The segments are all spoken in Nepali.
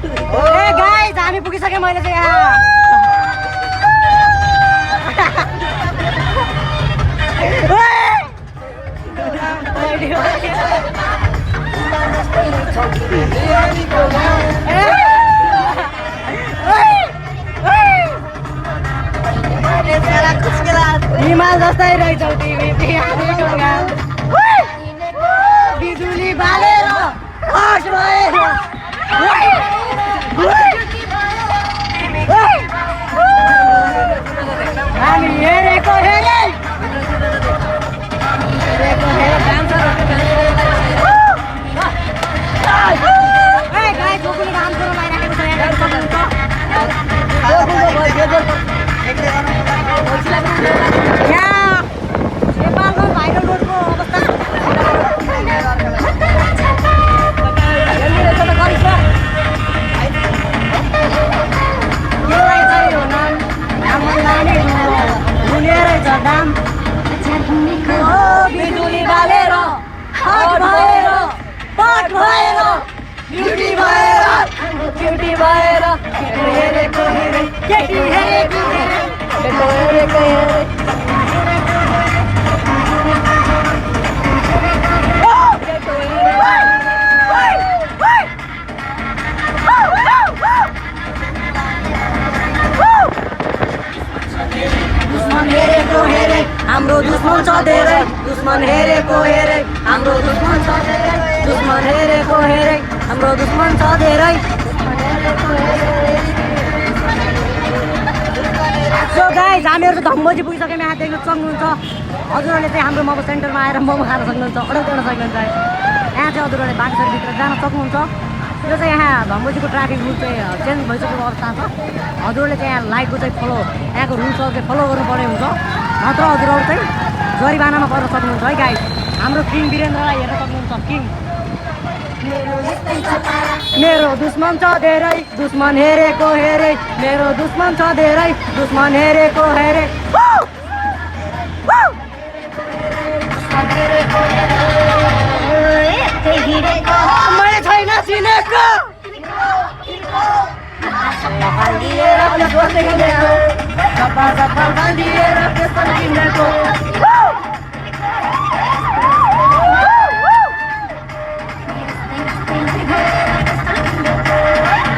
गाइस हामी पुगिसके मैले चाहिँ यहाँ हिमाल जस्तै रहेछौ तिमी बिजुली बालेर हस भएर हामी हेरेको हेरे नेपालको भाइरल रोडको अवस्था बिजुली बालेर हट भएर पट भएर ब्युटी भएर ब्युटी भएर हेरेको हेरे केटी हेरेको हेरेको हेरे हाम्रो दुश्मन छ धेरै दुश्मन हेरेको हेरे हाम्रो दुश्मन छ धेरै दुश्मन हेरेको हेरे हाम्रो दुश्मन छ धेरै सो गाइस हामीहरू चाहिँ धम्बोजी पुगिसक्यौँ यहाँ देख्न सक्नुहुन्छ हजुरहरूले चाहिँ हाम्रो मोमो सेन्टरमा आएर मोमो खान सक्नुहुन्छ अर्डर गर्न सक्नुहुन्छ यहाँ चाहिँ हजुरहरूले बागेश्वरभित्र जान सक्नुहुन्छ यो चाहिँ यहाँ धम्बोजीको ट्राफिक रुल चाहिँ चेन्ज भइसकेको अवस्था छ हजुरहरूले चाहिँ यहाँ लाइटको चाहिँ फलो यहाँको रुल्सहरू चाहिँ फलो गर्नुपर्ने हुन्छ नत्र हजुरहरू चाहिँ जरिवानामा पर्न सक्नुहुन्छ है गाइस हाम्रो किङ वीरेन्द्रलाई हेर्न सक्नुहुन्छ किङ मेरो दुश्मन छ धेरै दुश्मन हेरेको हेरे मेरो दुश्मन छ धेरै दुश्मन हेरेको हेरे मैले छैन चिनेको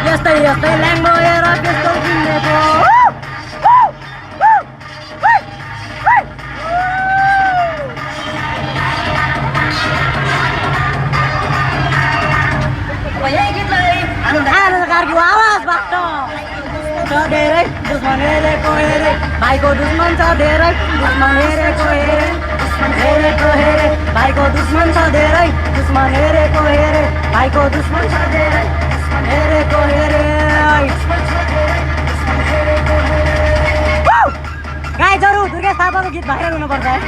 यस्तै यस्तै ल्याङ्गो हेर त्यस्तो किनेको कार्की आवाजबाट छ धेरै दुश्मन हेरेको हेरे भाइको दुश्मन छ धेरै दुश्मन हेरेको हेरे दुश्मन हेरेको हेरे भाइको दुश्मन छ धेरै दुश्मन हेरेको हेरे भाइको दुश्मन छ धेरै दुश्मन हेरेको हेरे गाइजहरू दुर्गेश थापाको गीत भाइरल हुनुपर्छ है